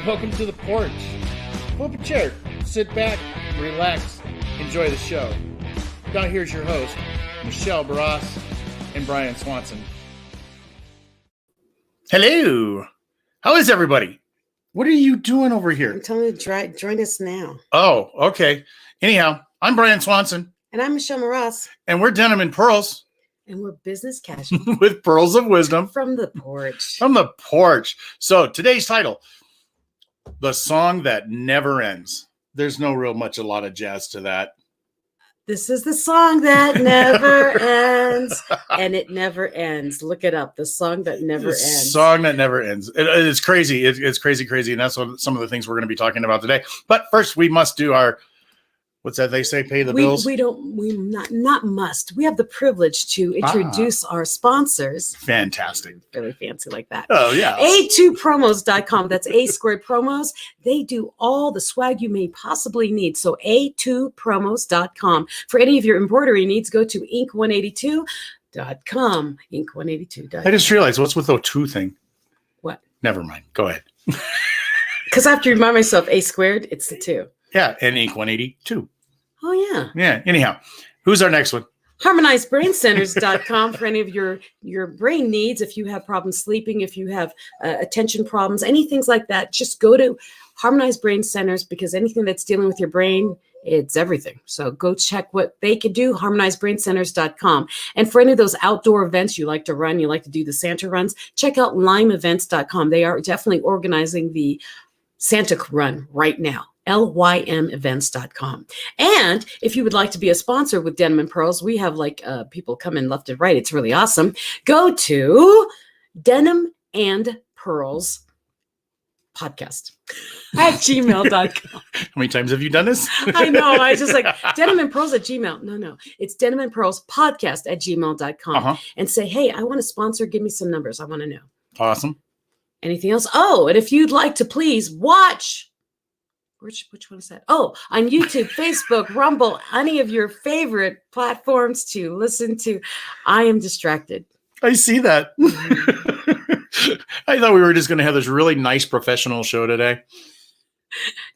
Welcome to the porch. Pull up a chair, sit back, relax, enjoy the show. Now here's your host, Michelle Barras and Brian Swanson. Hello. How is everybody? What are you doing over here? I'm telling you to join us now. Oh, okay. Anyhow, I'm Brian Swanson. And I'm Michelle Barras. And we're Denim and Pearls. And we're business casual. With pearls of wisdom. From the porch. From the porch. So today's title, The Song That Never Ends. There's no real much a lot of jazz to that. This is the song that never ends. And it never ends. Look it up. The song that never ends. The song that never ends. It's crazy. It's crazy. And that's what some of the things we're going to be talking about today. But first, we must do our, what's that they say, pay the bills? We not must. We have the privilege to introduce our sponsors. Fantastic. Really fancy like that. Oh, yeah. A2promos.com. That's A squared promos. They do all the swag you may possibly need. So A2promos.com. For any of your embroidery needs, go to ink182.com. Ink182.com. I just realized, what's with the 2 thing? What? Never mind. Go ahead. Because I have to remind myself, A squared, it's the 2. Yeah, and Ink 182. Oh, yeah. Yeah, anyhow. Who's our next one? HarmonizedBrainCenters.com for any of your brain needs. If you have problems sleeping, if you have attention problems, anything like that, just go to Harmonized Brain Centers, because anything that's dealing with your brain, it's everything. So go check what they can do, HarmonizedBrainCenters.com. And for any of those outdoor events you like to run, you like to do the Santa runs, check out LimeEvents.com. They are definitely organizing the Santa run right now. LYMevents.com. And if you would like to be a sponsor with Denim and Pearls, we have people come in left and right. It's really awesome. Go to Denim and Pearls podcast at gmail.com. How many times have you done this? I know. I just Denim and Pearls at Gmail. No. It's Denim and Pearls podcast at gmail.com. And say, hey, I want to sponsor. Give me some numbers. I want to know. Awesome. Anything else? Oh, and if you'd like to please watch. Which one is that? Oh, on YouTube, Facebook, Rumble, any of your favorite platforms to listen to. I am distracted. I see that. I thought we were just going to have this really nice professional show today.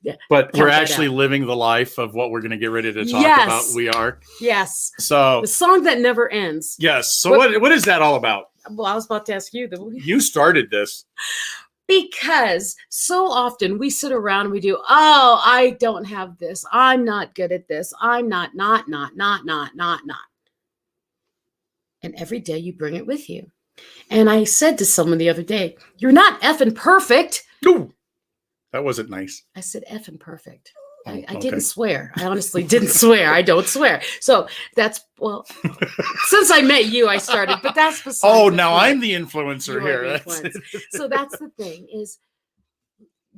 Yeah, but we're actually living the life of what we're going to get ready to talk about. We are. Yes. So the song that never ends. Yes. So what is that all about? Well, I was about to ask you. You started this. Because so often we sit around and we do, oh, I don't have this. I'm not good at this. I'm not. And every day you bring it with you. And I said to someone the other day, you're not effing perfect. No, that wasn't nice. I said effing perfect. I didn't swear. I honestly didn't swear. I don't swear. So that's, since I met you, I started, but that's besides. Oh, now I'm the influencer here. So that's the thing is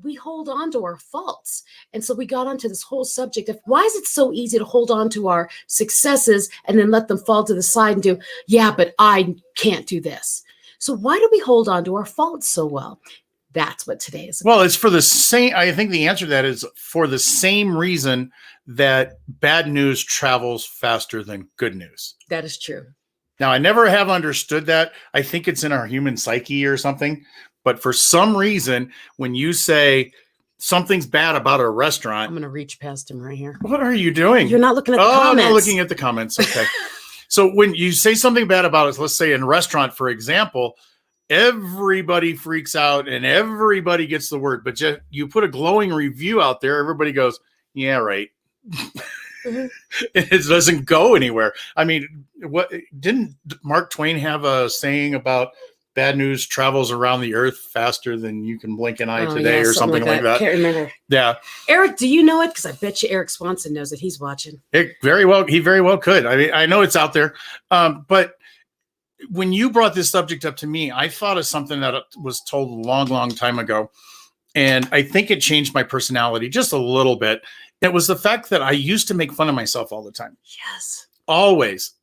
we hold on to our faults. And so we got onto this whole subject of why is it so easy to hold on to our successes and then let them fall to the side and do, yeah, but I can't do this. So why do we hold on to our faults so well? That's what today is about. Well, it's for the same. I think the answer to that is for the same reason that bad news travels faster than good news. That is true. Now, I never have understood that. I think it's in our human psyche or something. But for some reason, when you say something's bad about a restaurant. I'm going to reach past him right here. What are you doing? You're not looking at the comments. Oh, I'm not looking at the comments. Okay. So when you say something bad about it, let's say in a restaurant, for example, everybody freaks out and everybody gets the word, but you put a glowing review out there, everybody goes, yeah, right. Mm-hmm. It doesn't go anywhere. I mean, what didn't Mark Twain have a saying about bad news travels around the earth faster than you can blink an eye today, or something like that? Can't remember. Yeah. Eric, do you know it? Because I bet you Eric Swanson knows it. He's watching. He very well could. I mean, I know it's out there, but when you brought this subject up to me, I thought of something that was told a long, long time ago. And I think it changed my personality just a little bit. It was the fact that I used to make fun of myself all the time. Yes. Always,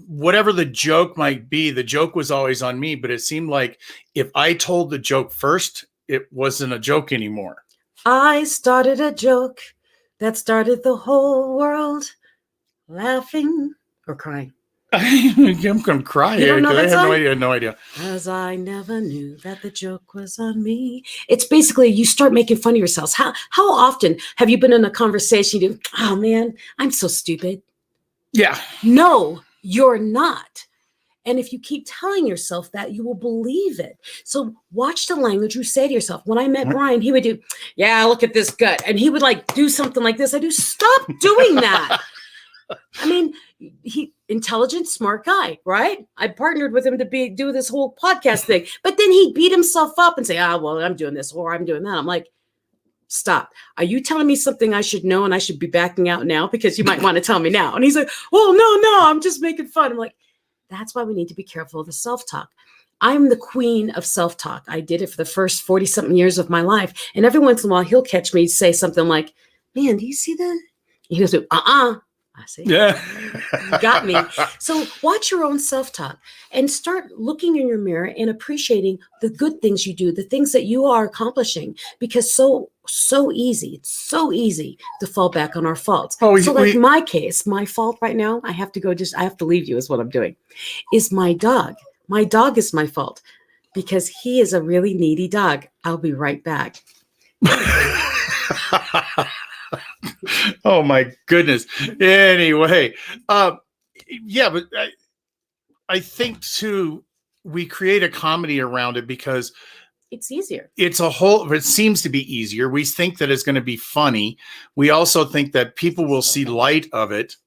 whatever the joke might be, the joke was always on me. But it seemed like if I told the joke first, it wasn't a joke anymore. I started a joke that started the whole world laughing or crying. I'm going to cry You here don't know because I that have song? no idea. As I never knew that the joke was on me. It's basically you start making fun of yourselves. How often have you been in a conversation? You do, oh man, I'm so stupid. Yeah. No, you're not. And if you keep telling yourself that, you will believe it. So watch the language you say to yourself. When I met Brian, he would do, yeah, look at this gut. And he would like do something like this. I do, stop doing that. I mean, he intelligent, smart guy, right? I partnered with him to do this whole podcast thing. But then he'd beat himself up and say, well, I'm doing this or I'm doing that. I'm like, stop. Are you telling me something I should know and I should be backing out now? Because you might want to tell me now. And he's like, oh, no, I'm just making fun. I'm like, that's why we need to be careful of the self-talk. I'm the queen of self-talk. I did it for the first 40-something years of my life. And every once in a while, he'll catch me say something like, man, do you see that? He goes, I see. Yeah. You got me. So watch your own self-talk and start looking in your mirror and appreciating the good things you do, the things that you are accomplishing, because so easy. It's so easy to fall back on our faults. My case, my fault right now, I have to leave you is what I'm doing, is my dog. My dog is my fault because he is a really needy dog. I'll be right back. Oh my goodness. Anyway, yeah, but I think too, we create a comedy around it because it's easier. It seems to be easier. We think that it's going to be funny. We also think that people will see light of it.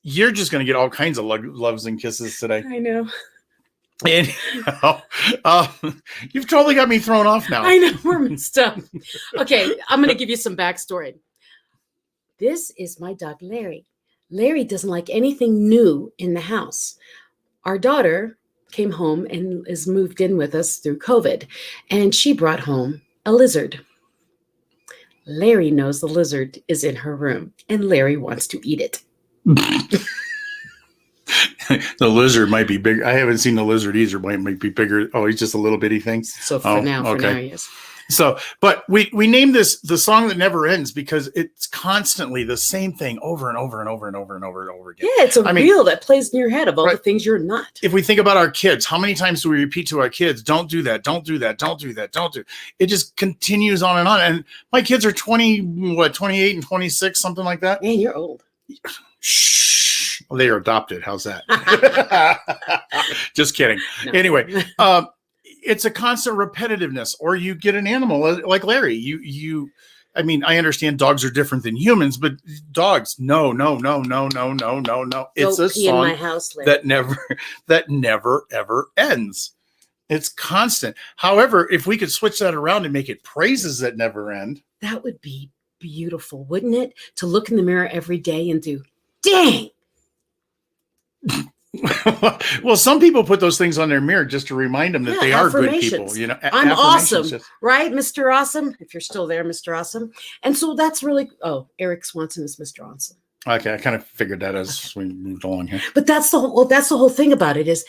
You're just going to get all kinds of loves and kisses today. I know. And you've totally got me thrown off now. I know, we're messed up. Okay, I'm going to give you some backstory. This is my dog, Larry. Larry doesn't like anything new in the house. Our daughter came home and is moved in with us through COVID, and she brought home a lizard. Larry knows the lizard is in her room, and Larry wants to eat it. The lizard might be big. I haven't seen the lizard either. Might be bigger. Oh, he's just a little bitty thing. So for now, yes. So, but we named this The Song That Never Ends because it's constantly the same thing over and over and over and over and over and over again. Yeah, it's a reel that plays in your head of all the things you're not. If we think about our kids, how many times do we repeat to our kids, don't do that, don't do that, don't do that, don't do. It just continues on and on. And my kids are 28 and 26, something like that. Man, you're old. Shh. Well, they are adopted. How's that? Just kidding. No. Anyway, it's a constant repetitiveness, or you get an animal like Larry. I mean, I understand dogs are different than humans, but dogs, no. It's a song in my house, that never ever ends. It's constant. However, if we could switch that around and make it praises that never end, that would be beautiful, wouldn't it? To look in the mirror every day and do, dang. Well, some people put those things on their mirror just to remind them that they are good people. I'm awesome, right, Mr. Awesome? If you're still there, Mr. Awesome. And so that's really, Eric Swanson is Mr. Awesome. Okay, I kind of figured that as we moved along here. But that's the whole thing about it is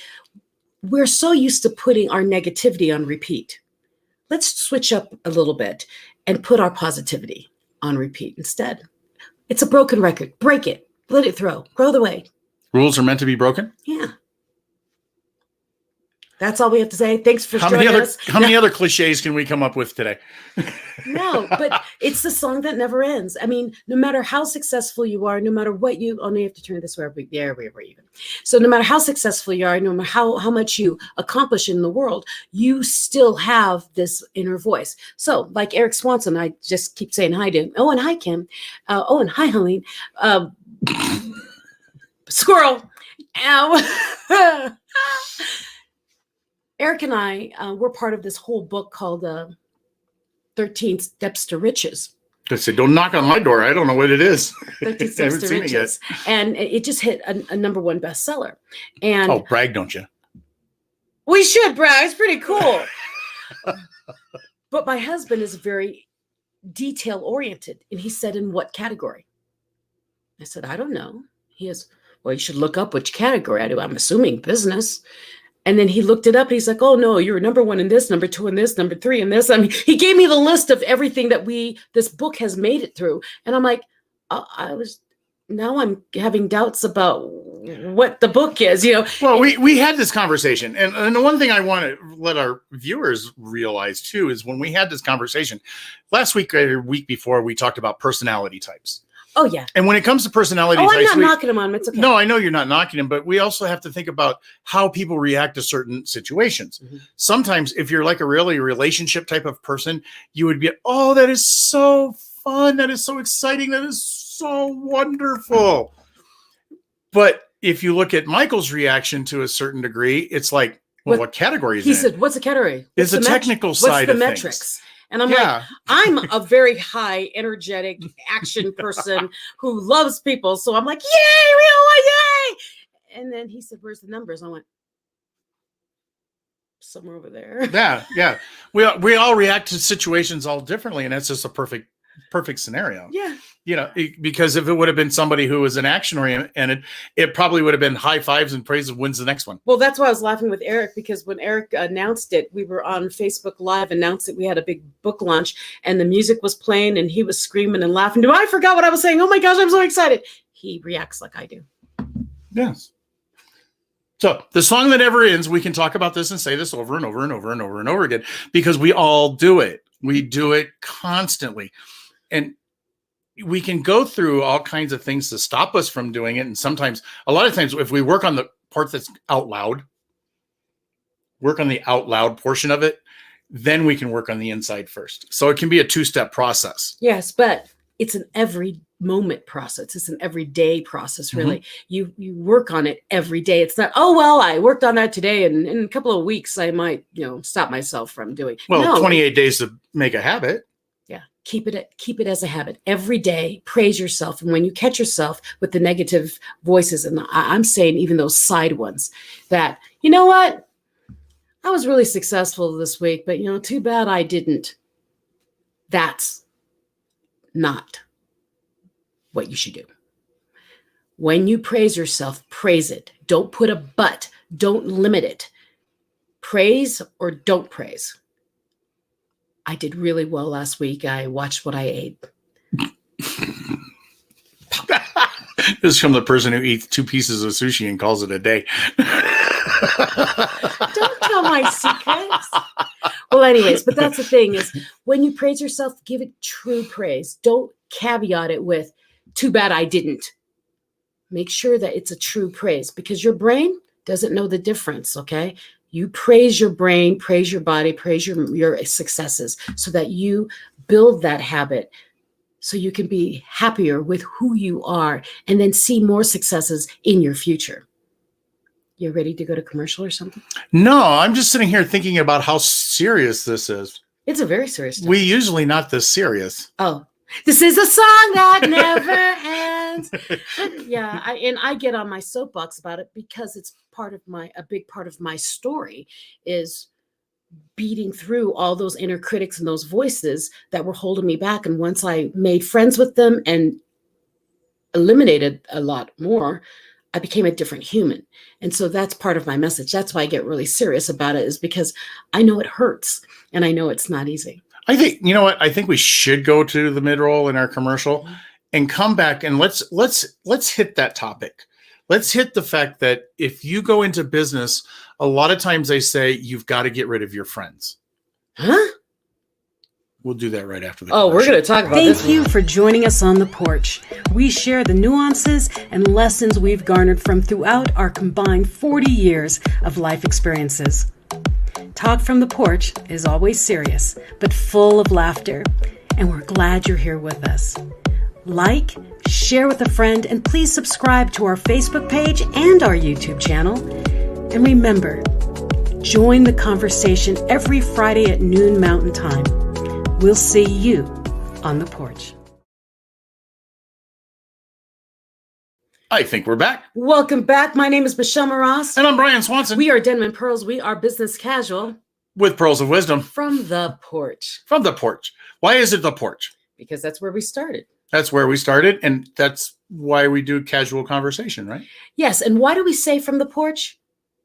we're so used to putting our negativity on repeat. Let's switch up a little bit and put our positivity on repeat instead. It's a broken record. Break it. Let it throw the way. Rules are meant to be broken? Yeah. That's all we have to say. Thanks for joining us. How many other cliches can we come up with today? No, but it's the song that never ends. I mean, no matter how successful you are, no matter what you have to turn this way. There we are even. So no matter how successful you are, no matter how much you accomplish in the world, you still have this inner voice. So like Eric Swanson, I just keep saying hi to him. Oh, and hi, Kim. Oh, and hi, Helene. Squirrel. Ow. Eric and I were part of this whole book called 13 Steps to Riches. I said, don't knock on my door. I don't know what it is. 13 Steps to Riches. And it just hit a #1 bestseller. And brag, don't you? We should brag. It's pretty cool. But my husband is very detail oriented. And he said, in what category? I said, I don't know. He goes, well, you should look up which category. I do. I'm assuming business. And then he looked it up and he's like, oh no, you're #1 in this, #2 in this, #3 in this. I mean, he gave me the list of everything that this book has made it through. And I'm like, I was now I'm having doubts about what the book is, Well, we had this conversation, and the one thing I want to let our viewers realize too is when we had this conversation last week or week before, we talked about personality types. Oh, yeah. And when it comes to personality I'm types, not knocking them on. It's okay. No, I know you're not knocking them, but we also have to think about how people react to certain situations. Mm-hmm. Sometimes if you're like a really relationship type of person, you would be, oh, that is so fun. That is so exciting. That is so wonderful. But if you look at Michael's reaction to a certain degree, it's like, well, what category is it? He said, what's a category? It's a technical side of things. What's the metrics? And I'm like, I'm a very high, energetic action person who loves people. So I'm like, yay, yay. And then he said, where's the numbers? I went, somewhere over there. Yeah. We all react to situations all differently. And that's just a perfect scenario. Yeah. Because if it would have been somebody who was an action oriented, it probably would have been high fives and praise of wins the next one. Well, that's why I was laughing with Eric, because when Eric announced it, we were on Facebook Live, announced that we had a big book launch, and the music was playing, and he was screaming and laughing. I forgot what I was saying. Oh my gosh, I'm so excited. He reacts like I do. Yes. So the song that never ends, we can talk about this and say this over and over and over and over and over again, because we all do it. We do it constantly. And we can go through all kinds of things to stop us from doing it. And sometimes, a lot of times, if we work on the part that's out loud, work on the out loud portion of it, then we can work on the inside first. So it can be a two-step process. Yes, but it's an every moment process. It's an everyday process, really. Mm-hmm. You work on it every day. It's not, oh, well, I worked on that today, and in a couple of weeks, I might, stop myself from doing. Well, 28 days to make a habit. Yeah. Keep it as a habit every day. Praise yourself. And when you catch yourself with the negative voices, and I'm saying even those side ones, that, you know what? I was really successful this week, but too bad I didn't. That's not what you should do. When you praise yourself, praise it. Don't put a but. Don't limit it. Praise or don't praise. I did really well last week. I watched what I ate. This is from the person who eats 2 pieces of sushi and calls it a day. Don't tell my secrets. Well, anyways, but that's the thing is when you praise yourself, give it true praise. Don't caveat it with, too bad I didn't. Make sure that it's a true praise, because your brain doesn't know the difference, okay? You praise your brain, praise your body, praise your successes so that you build that habit so you can be happier with who you are and then see more successes in your future. You ready to go to commercial or something? No, I'm just sitting here thinking about how serious this is. It's a very serious topic. We usually not this serious. Oh, this is a song that never ends. But yeah, I get on my soapbox about it because it's a big part of my story is beating through all those inner critics and those voices that were holding me back. And once I made friends with them and eliminated a lot more, I became a different human. And so that's part of my message. That's why I get really serious about it, is because I know it hurts and I know it's not easy. I think, you know what? I think we should go to the mid-roll in our commercial and come back and let's hit that topic. Let's hit the fact that if you go into business, a lot of times they say you've got to get rid of your friends. Huh? We'll do that right after the commercial. We're going to talk about this. Thank you for joining us on the porch. We share the nuances and lessons we've garnered from throughout our combined 40 years of life experiences. Talk from the Porch is always serious, but full of laughter, and we're glad you're here with us. Like, share with a friend, and please subscribe to our Facebook page and our YouTube channel. And remember, join the conversation every Friday at noon Mountain Time. We'll see you on the porch. I think we're back. Welcome back. My name is Michelle Maras. And I'm Brian Swanson. We are Denim and Pearls. We are business casual. With pearls of wisdom. From the porch. From the porch. Why is it the porch? Because that's where we started. That's where we started. And that's why we do casual conversation, right? Yes. And why do we say from the porch?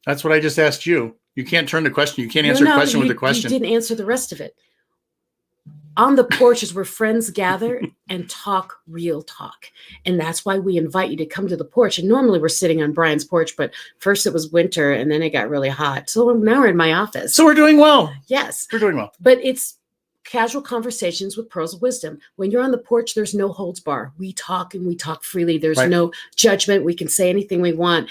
That's what I just asked you. You can't turn the question. You can't answer a question with a question. You didn't answer the rest of it. On the porch is where friends gather and talk real talk. And that's why we invite you to come to the porch. And normally we're sitting on Brian's porch, but first it was winter and then it got really hot. So now we're in my office. So we're doing well. Yes. We're doing well. But it's casual conversations with pearls of wisdom. When you're on the porch, there's no holds bar. We talk and we talk freely. There's no judgment. We can say anything we want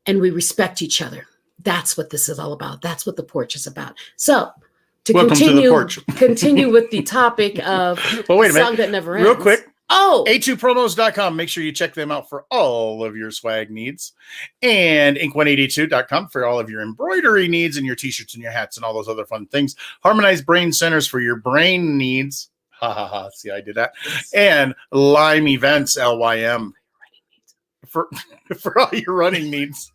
and we respect each other. That's what this is all about. That's what the porch is about. So Welcome to the porch. continue with the topic of wait a song minute. that never ends. Real quick. Oh, A2promos.com. Make sure you check them out for all of your swag needs. And ink182.com for all of your embroidery needs and your t-shirts and your hats and all those other fun things. Harmonized Brain Centers for your brain needs. Ha ha ha. See, I did that. yes. And Lime Events, LYM. For all your running needs.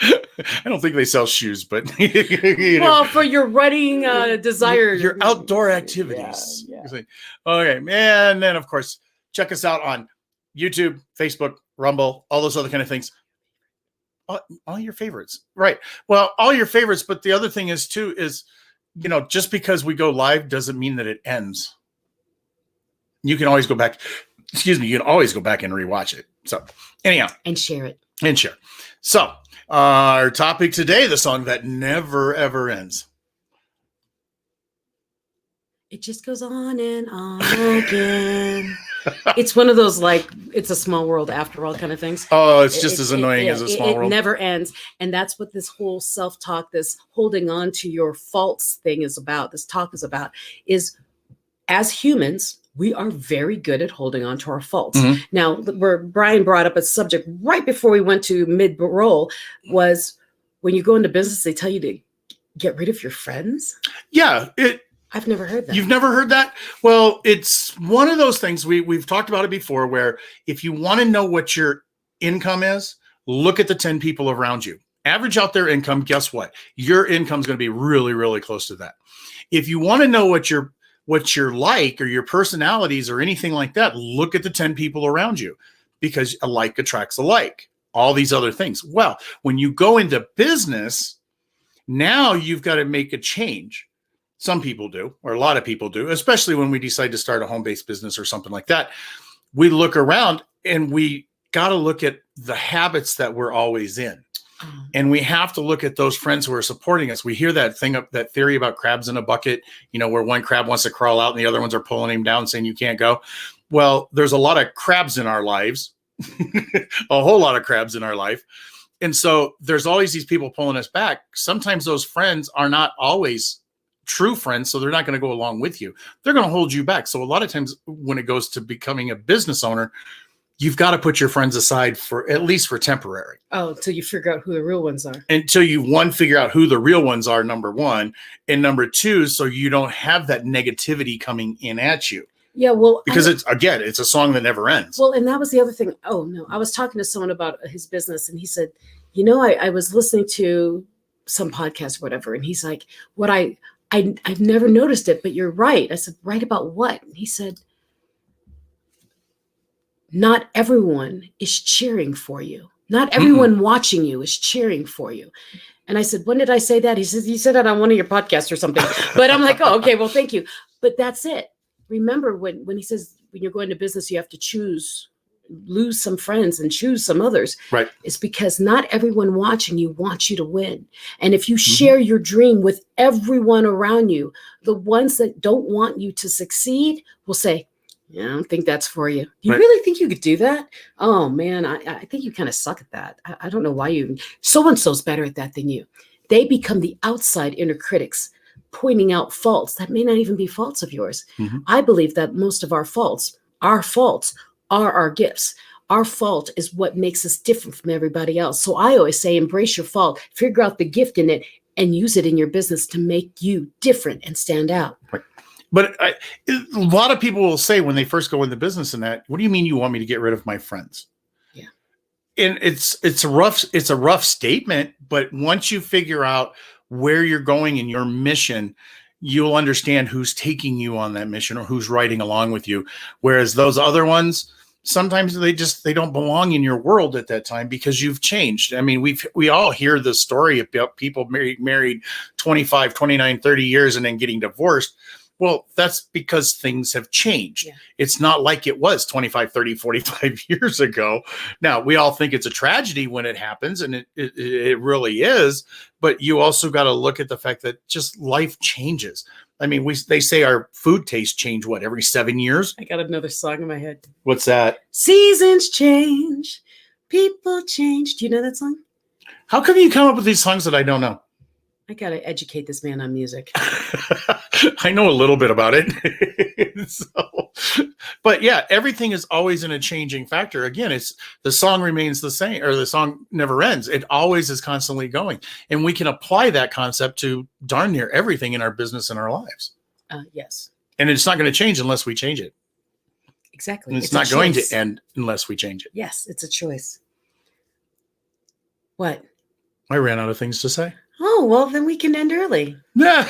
I don't think they sell shoes, but Well, for your running desire, your outdoor activities. Yeah. Okay, and then of course, check us out on YouTube, Facebook, Rumble, all those other kind of things. All your favorites, right? Well, all your favorites. But the other thing is too is, just because we go live doesn't mean that it ends. You can always go back. Excuse me. You can always go back and rewatch it. So anyhow, and share it. and share. So our topic today, the song that never ever ends. It just goes on and on again. It's one of those like it's a small world after all kind of things. Oh, it's just as annoying as a small world. It never ends. And that's what this whole self-talk, this holding on to your faults thing is about. This talk is about is as humans, we are very good at holding on to our faults. Mhm. Now, where Brian brought up a subject right before we went to mid-roll was when you go into business, they tell you to get rid of your friends. Yeah, I've never heard that. You've never heard that? Well, it's one of those things we've talked about it before where if you want to know what your income is, look at the 10 people around you. Average out their income, guess what? Your income is going to be really, really close to that. If you want to know what you're like or your personalities or anything like that, look at the 10 people around you because a like attracts a like. All these other things. Well, when you go into business, now you've got to make a change. Some people do, or a lot of people do, especially when we decide to start a home-based business or something like that. We look around and we got to look at the habits that we're always in. And we have to look at those friends who are supporting us. We hear that that theory about crabs in a bucket, where one crab wants to crawl out and the other ones are pulling him down saying you can't go. Well, there's a lot of crabs in our lives, a whole lot of crabs in our life. And so there's always these people pulling us back. Sometimes those friends are not always true friends, so they're not going to go along with you. They're going to hold you back. So a lot of times when it goes to becoming a business owner, you've got to put your friends aside for at least for temporary. Oh, until you figure out who the real ones are. Until you figure out who the real ones are, number one, and number two, so you don't have that negativity coming in at you. Yeah, well, because it's a song that never ends. Well, and that was the other thing. Oh no, I was talking to someone about his business, and he said, I was listening to some podcast or whatever, and he's like, I've never noticed it, but you're right. I said, right about what? And he said, not everyone is cheering for you. Not everyone watching you is cheering for you. And I said, when did I say that? He says, you said that on one of your podcasts or something. But I'm like, oh, okay, well, thank you. But that's it. Remember when he says, when you're going to business, you have to lose some friends and choose some others. Right. It's because not everyone watching you wants you to win. And if you share your dream with everyone around you, the ones that don't want you to succeed will say, yeah, I don't think that's for you. You really think you could do that? Oh man, I think you kind of suck at that. I don't know why so-and-so's better at that than you. They become the outside inner critics, pointing out faults that may not even be faults of yours. Mm-hmm. I believe that most of our faults are our gifts. Our fault is what makes us different from everybody else. So I always say, embrace your fault, figure out the gift in it, and use it in your business to make you different and stand out. Right. But a lot of people will say when they first go into business and that, what do you mean you want me to get rid of my friends? Yeah. And it's a rough statement, but once you figure out where you're going in your mission, you'll understand who's taking you on that mission or who's riding along with you. Whereas those other ones, sometimes they don't belong in your world at that time because you've changed. I mean, we all hear the story about people married 25, 29, 30 years and then getting divorced. Well, that's because things have changed. Yeah. It's not like it was 25, 30, 45 years ago. Now, we all think it's a tragedy when it happens, and it really is. But you also got to look at the fact that just life changes. I mean, they say our food tastes change, what, every 7 years? I got another song in my head. What's that? Seasons change, people change. Do you know that song? How come you come up with these songs that I don't know? I got to educate this man on music. I know a little bit about it. But yeah, everything is always in a changing factor. Again, it's the song remains the same, or the song never ends. It always is constantly going. And we can apply that concept to darn near everything in our business and our lives. Yes. And it's not going to change unless we change it. Exactly. And it's not going to end unless we change it. Yes, it's a choice. What? I ran out of things to say. Oh, well, then we can end early. Yeah,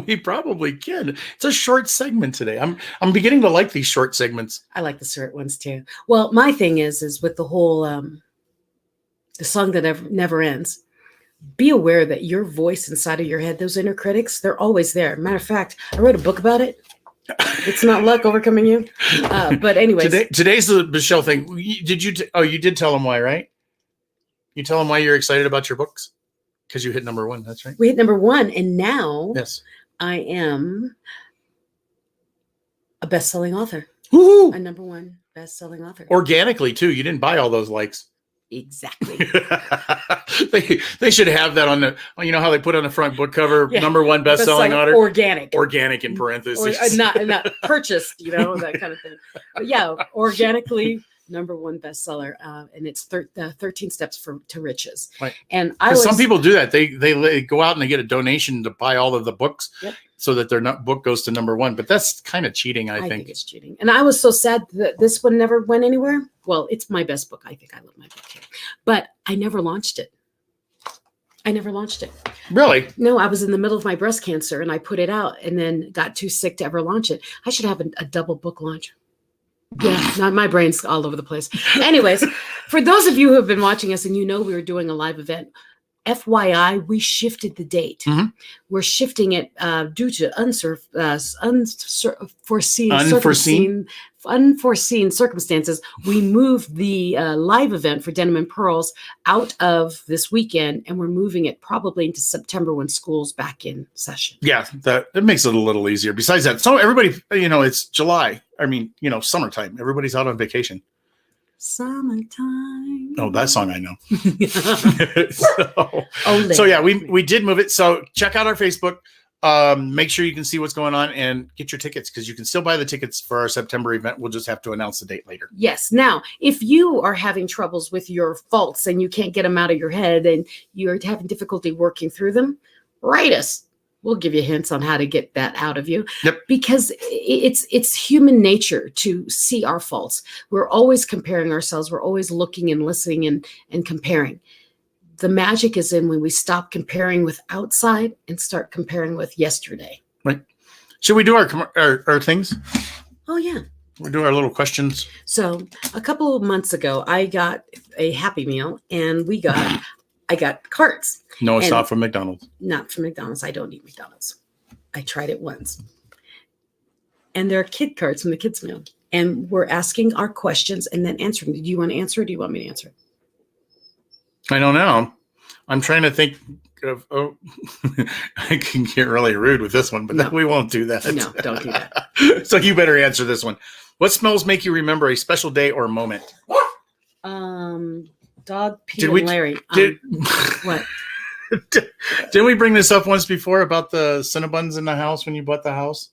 we probably can. It's a short segment today. I'm beginning to like these short segments. I like the short ones too. Well, my thing is with the whole the song that never ends. Be aware that your voice inside of your head, those inner critics, they're always there. Matter of fact, I wrote a book about it. It's not luck overcoming you. But anyways, today's the Michelle thing. Did you? You did tell them why, right? You tell them why you're excited about your books. Because you hit number 1, that's right. We hit number 1, and now yes, I am a best-selling author. Woo-hoo! A number 1 best-selling author. Organically too. You didn't buy all those likes. Exactly. they should have that on the. You know how they put on the front book cover, number 1 best-selling author. Organic in parentheses. Or not purchased. You know, that kind of thing. But yeah, organically. Number 1 bestseller, and it's 13 Steps to Riches. Right. And some people do that. They go out and they get a donation to buy all of the books, so that their book goes to number 1. But that's kind of cheating, I think it's cheating. And I was so sad that this one never went anywhere. Well, it's my best book. I think I love my book too. But I never launched it. Really? No, I was in the middle of my breast cancer, and I put it out, and then got too sick to ever launch it. I should have a double book launch. Yeah, not my brain's all over the place. Anyways, for those of you who have been watching us and you know we were doing a live event, FYI, we shifted the date. Mm-hmm. We're shifting it due to unforeseen circumstances. We moved the live event for Denim and Pearls out of this weekend, and we're moving it probably into September when school's back in session. Yeah, that makes it a little easier. Besides that, so everybody, it's July. I mean, summertime. Everybody's out on vacation. Summertime. Oh, that song I know. So yeah, we did move it. So check out our Facebook. Make sure you can see what's going on and get your tickets, because you can still buy the tickets for our September event. We'll just have to announce the date later. Yes. Now, if you are having troubles with your faults and you can't get them out of your head and you're having difficulty working through them, write us. We'll give you hints on how to get that out of you. Yep. Because it's human nature to see our faults. We're always comparing ourselves. We're always looking and listening and comparing. The magic is in when we stop comparing with outside and start comparing with yesterday. Right. Should we do our things? Oh, yeah. We'll do our little questions. So a couple of months ago, I got a Happy Meal, and I got carts. No, it's not from McDonald's. Not from McDonald's. I don't eat McDonald's. I tried it once. And there are kid carts from the kids' meal. And we're asking our questions and then answering. Do you want to answer, or do you want me to answer? I don't know. I'm trying to think of, I can get really rude with this one, but we won't do that. No, don't do that. So you better answer this one. What smells make you remember a special day or moment? Dog, Pete, and Larry. What? Didn't we bring this up once before about the Cinnabons in the house when you bought the house?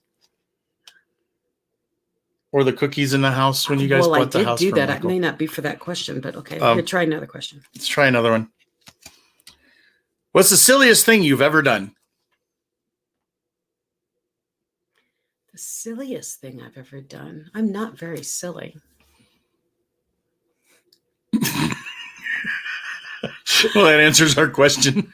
Or the cookies in the house when you guys bought the house? I did do that. It may not be for that question, but okay. Here, try another question. Let's try another one. What's the silliest thing you've ever done? The silliest thing I've ever done? I'm not very silly. Well, that answers our question.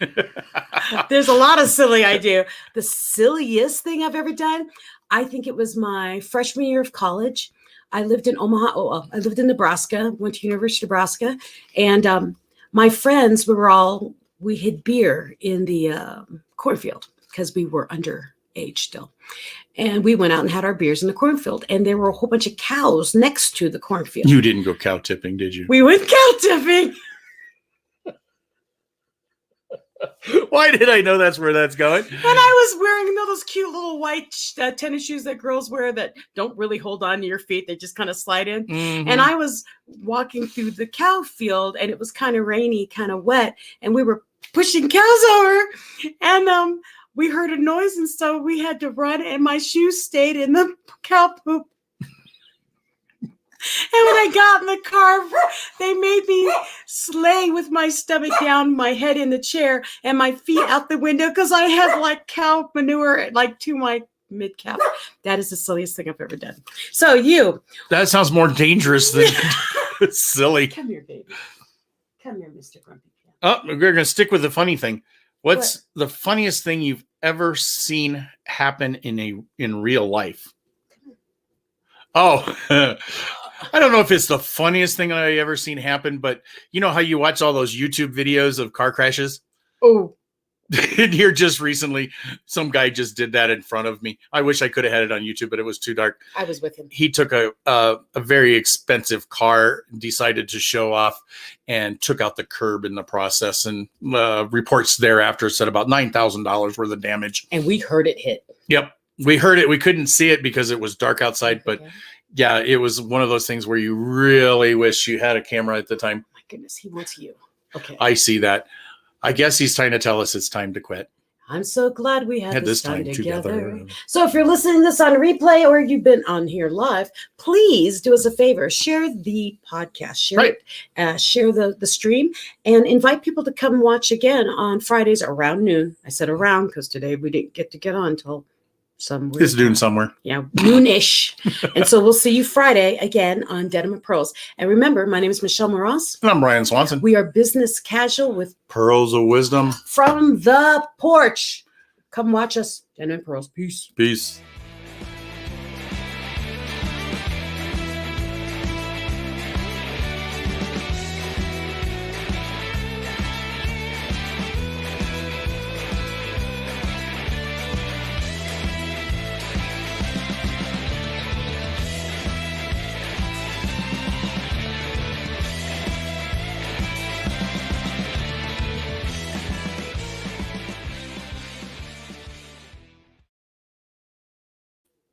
There's a lot of silly I do. The silliest thing I've ever done, I think it was my freshman year of college. I lived in Omaha. I lived in Nebraska, went to University of Nebraska. And my friends, we hid beer in the cornfield because we were under age still. And we went out and had our beers in the cornfield, and there were a whole bunch of cows next to the cornfield. You didn't go cow tipping, did you? We went cow tipping. Why did I know that's where that's going? And I was wearing those cute little white tennis shoes that girls wear that don't really hold on to your feet. They just kind of slide in. Mhm. And I was walking through the cow field, and it was kind of rainy, kind of wet. And we were pushing cows over. And we heard a noise, and so we had to run. And my shoes stayed in the cow poop. And when I got in the car, they made me slay with my stomach down, my head in the chair, and my feet out the window because I had like cow manure like to my mid calf. That is the silliest thing I've ever done. So that sounds more dangerous than silly. Come here, baby. Come here, Mr. Grumpy Cat. Oh, we're going to stick with the funny thing. What's the funniest thing you've ever seen happen in real life? Oh, I don't know if it's the funniest thing I ever seen happen, but you know how you watch all those YouTube videos of car crashes? Oh. And here just recently, some guy just did that in front of me. I wish I could have had it on YouTube, but it was too dark. I was with him. He took a very expensive car, decided to show off, and took out the curb in the process. And reports thereafter said about $9,000 worth of damage. And we heard it hit. Yep. We heard it. We couldn't see it because it was dark outside, but yeah, it was one of those things where you really wish you had a camera at the time. My goodness, he wants you. Okay. I see that. I guess he's trying to tell us it's time to quit. I'm so glad we had this time together. together. So if you're listening to this on replay or you've been on here live, please do us a favor. Share the podcast. Share it. Share the stream. And invite people to come watch again on Fridays around noon. I said around because today we didn't get on until somewhere. It's noon somewhere. Yeah, noonish. And so we'll see you Friday again on Denim and Pearls. And remember, my name is Michelle Moras. And I'm Brian Swanson. We are business casual with Pearls of Wisdom from the porch. Come watch us. Denim and Pearls. Peace. Peace.